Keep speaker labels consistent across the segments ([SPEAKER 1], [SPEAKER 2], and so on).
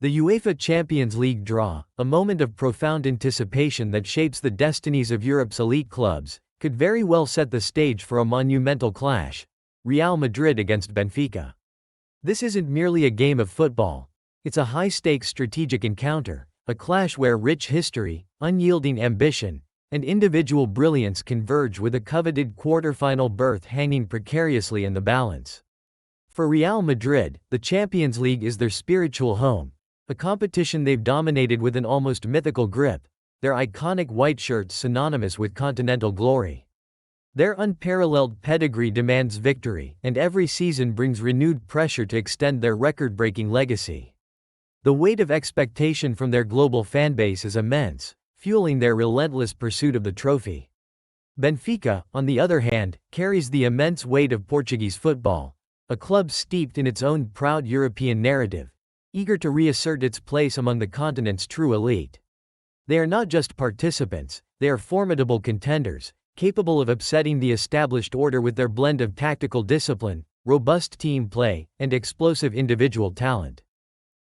[SPEAKER 1] The UEFA Champions League draw, a moment of profound anticipation that shapes the destinies of Europe's elite clubs, could very well set the stage for a monumental clash: Real Madrid against Benfica. This isn't merely a game of football. It's a high-stakes strategic encounter, a clash where rich history, unyielding ambition, and individual brilliance converge, with a coveted quarter-final berth hanging precariously in the balance. For Real Madrid, the Champions League is their spiritual home, a competition they've dominated with an almost mythical grip, their iconic white shirts synonymous with continental glory. Their unparalleled pedigree demands victory, and every season brings renewed pressure to extend their record-breaking legacy. The weight of expectation from their global fanbase is immense, fueling their relentless pursuit of the trophy. Benfica, on the other hand, carries the immense weight of Portuguese football, a club steeped in its own proud European narrative, eager to reassert its place among the continent's true elite. They are not just participants, they are formidable contenders, capable of upsetting the established order with their blend of tactical discipline, robust team play, and explosive individual talent.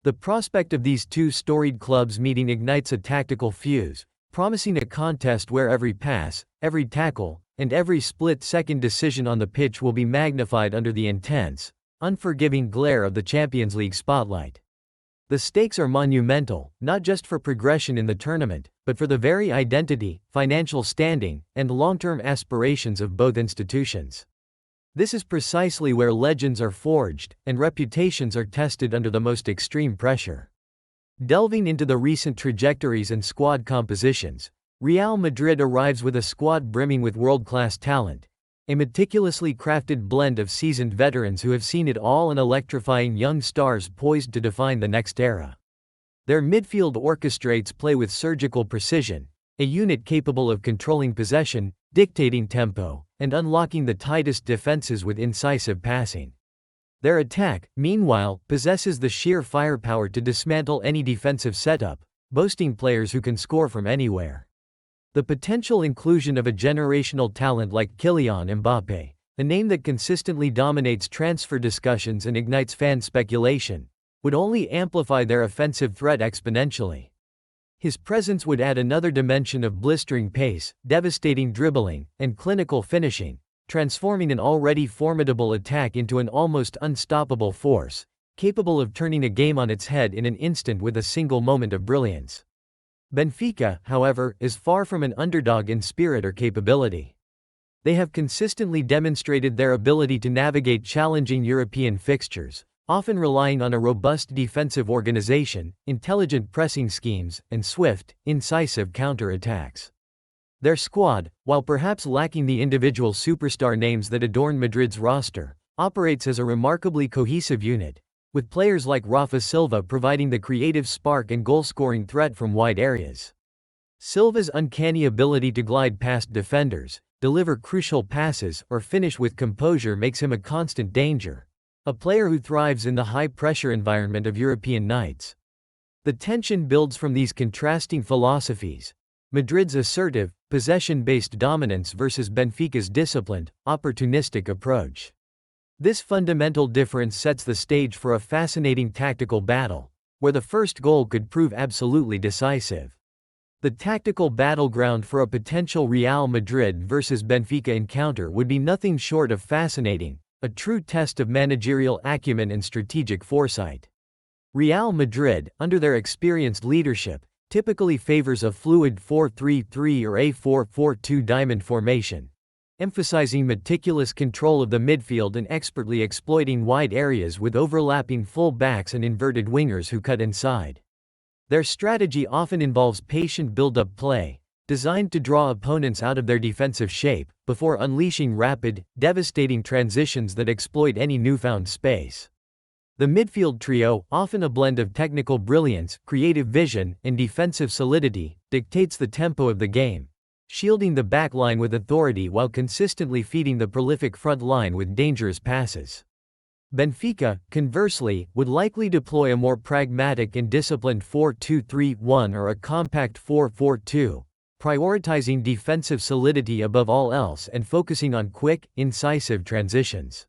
[SPEAKER 1] The prospect of these two storied clubs meeting ignites a tactical fuse, promising a contest where every pass, every tackle, and every split-second decision on the pitch will be magnified under the intense, unforgiving glare of the Champions League spotlight. The stakes are monumental, not just for progression in the tournament, but for the very identity, financial standing, and long-term aspirations of both institutions. This is precisely where legends are forged, and reputations are tested under the most extreme pressure. Delving into the recent trajectories and squad compositions, Real Madrid arrives with a squad brimming with world-class talent, a meticulously crafted blend of seasoned veterans who have seen it all and electrifying young stars poised to define the next era. Their midfield orchestrates play with surgical precision, a unit capable of controlling possession, dictating tempo, and unlocking the tightest defenses with incisive passing. Their attack, meanwhile, possesses the sheer firepower to dismantle any defensive setup, boasting players who can score from anywhere. The potential inclusion of a generational talent like Kylian Mbappé, a name that consistently dominates transfer discussions and ignites fan speculation, would only amplify their offensive threat exponentially. His presence would add another dimension of blistering pace, devastating dribbling, and clinical finishing, transforming an already formidable attack into an almost unstoppable force, capable of turning a game on its head in an instant with a single moment of brilliance. Benfica, however, is far from an underdog in spirit or capability. They have consistently demonstrated their ability to navigate challenging European fixtures, often relying on a robust defensive organization, intelligent pressing schemes, and swift, incisive counter-attacks. Their squad, while perhaps lacking the individual superstar names that adorn Madrid's roster, operates as a remarkably cohesive unit, with players like Rafa Silva providing the creative spark and goal-scoring threat from wide areas. Silva's uncanny ability to glide past defenders, deliver crucial passes, or finish with composure makes him a constant danger, a player who thrives in the high-pressure environment of European nights. The tension builds from these contrasting philosophies: Madrid's assertive, possession-based dominance versus Benfica's disciplined, opportunistic approach. This fundamental difference sets the stage for a fascinating tactical battle, where the first goal could prove absolutely decisive. The tactical battleground for a potential Real Madrid versus Benfica encounter would be nothing short of fascinating, a true test of managerial acumen and strategic foresight. Real Madrid, under their experienced leadership, typically favors a fluid 4-3-3 or a 4-4-2 diamond formation, emphasizing meticulous control of the midfield and expertly exploiting wide areas with overlapping full-backs and inverted wingers who cut inside. Their strategy often involves patient build-up play, designed to draw opponents out of their defensive shape, before unleashing rapid, devastating transitions that exploit any newfound space. The midfield trio, often a blend of technical brilliance, creative vision, and defensive solidity, dictates the tempo of the game, shielding the back line with authority while consistently feeding the prolific front line with dangerous passes. Benfica, conversely, would likely deploy a more pragmatic and disciplined 4-2-3-1 or a compact 4-4-2, prioritizing defensive solidity above all else and focusing on quick, incisive transitions.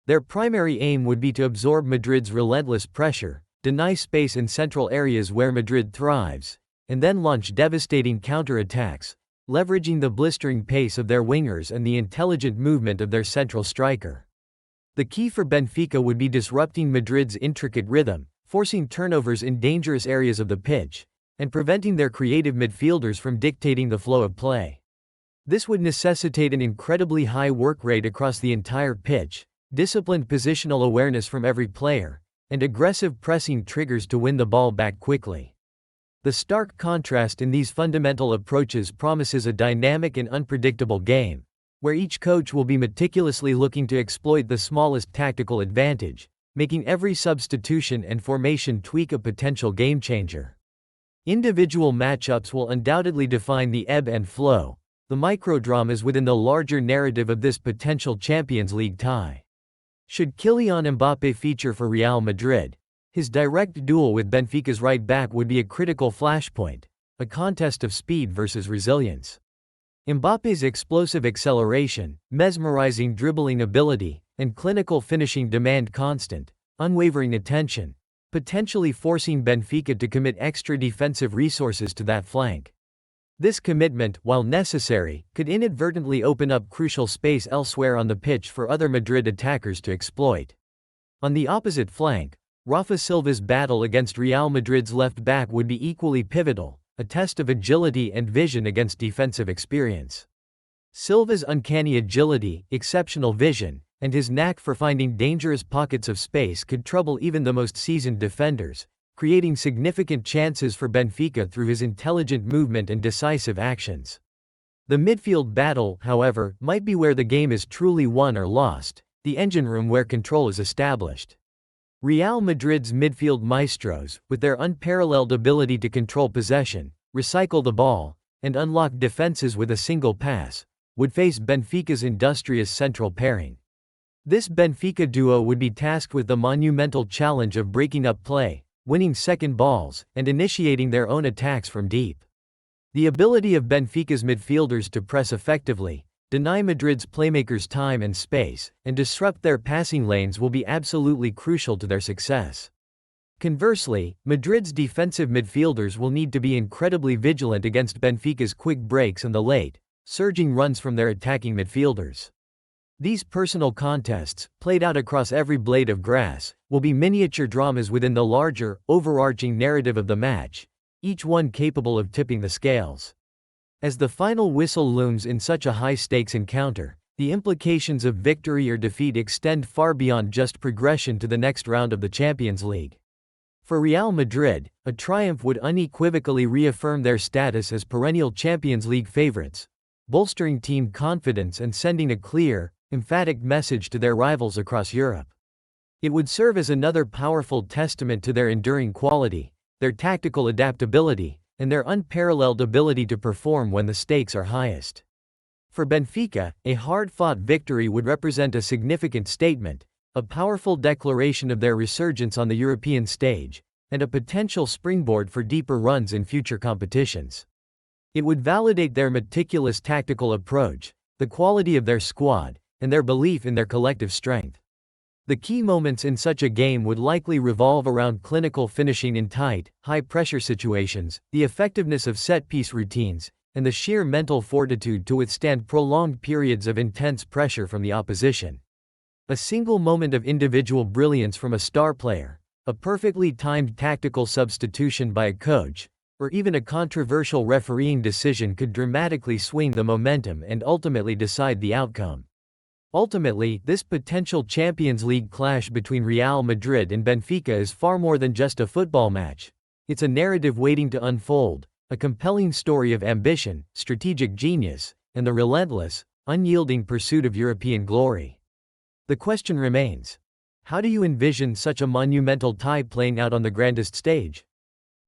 [SPEAKER 1] Their primary aim would be to absorb Madrid's relentless pressure, deny space in central areas where Madrid thrives, and then launch devastating counter-attacks, leveraging the blistering pace of their wingers and the intelligent movement of their central striker. The key for Benfica would be disrupting Madrid's intricate rhythm, forcing turnovers in dangerous areas of the pitch, and preventing their creative midfielders from dictating the flow of play. This would necessitate an incredibly high work rate across the entire pitch, disciplined positional awareness from every player, and aggressive pressing triggers to win the ball back quickly. The stark contrast in these fundamental approaches promises a dynamic and unpredictable game, where each coach will be meticulously looking to exploit the smallest tactical advantage, making every substitution and formation tweak a potential game-changer. Individual matchups will undoubtedly define the ebb and flow, the microdramas within the larger narrative of this potential Champions League tie. Should Kylian Mbappé feature for Real Madrid, his direct duel with Benfica's right back would be a critical flashpoint, a contest of speed versus resilience. Mbappé's explosive acceleration, mesmerizing dribbling ability, and clinical finishing demand constant, unwavering attention, potentially forcing Benfica to commit extra defensive resources to that flank. This commitment, while necessary, could inadvertently open up crucial space elsewhere on the pitch for other Madrid attackers to exploit. On the opposite flank, Rafa Silva's battle against Real Madrid's left back would be equally pivotal, a test of agility and vision against defensive experience. Silva's uncanny agility, exceptional vision, and his knack for finding dangerous pockets of space could trouble even the most seasoned defenders, creating significant chances for Benfica through his intelligent movement and decisive actions. The midfield battle, however, might be where the game is truly won or lost, the engine room where control is established. Real Madrid's midfield maestros, with their unparalleled ability to control possession, recycle the ball, and unlock defenses with a single pass, would face Benfica's industrious central pairing. This Benfica duo would be tasked with the monumental challenge of breaking up play, winning second balls, and initiating their own attacks from deep. The ability of Benfica's midfielders to press effectively, deny Madrid's playmakers time and space, and disrupt their passing lanes will be absolutely crucial to their success. Conversely, Madrid's defensive midfielders will need to be incredibly vigilant against Benfica's quick breaks and the late, surging runs from their attacking midfielders. These personal contests, played out across every blade of grass, will be miniature dramas within the larger, overarching narrative of the match, each one capable of tipping the scales. As the final whistle looms in such a high-stakes encounter, the implications of victory or defeat extend far beyond just progression to the next round of the Champions League. For Real Madrid, a triumph would unequivocally reaffirm their status as perennial Champions League favorites, bolstering team confidence and sending a clear, emphatic message to their rivals across Europe. It would serve as another powerful testament to their enduring quality, their tactical adaptability, and their unparalleled ability to perform when the stakes are highest. For Benfica, a hard-fought victory would represent a significant statement, a powerful declaration of their resurgence on the European stage, and a potential springboard for deeper runs in future competitions. It would validate their meticulous tactical approach, the quality of their squad, and their belief in their collective strength. The key moments in such a game would likely revolve around clinical finishing in tight, high-pressure situations, the effectiveness of set-piece routines, and the sheer mental fortitude to withstand prolonged periods of intense pressure from the opposition. A single moment of individual brilliance from a star player, a perfectly timed tactical substitution by a coach, or even a controversial refereeing decision could dramatically swing the momentum and ultimately decide the outcome. Ultimately, this potential Champions League clash between Real Madrid and Benfica is far more than just a football match. It's a narrative waiting to unfold, a compelling story of ambition, strategic genius, and the relentless, unyielding pursuit of European glory. The question remains: how do you envision such a monumental tie playing out on the grandest stage?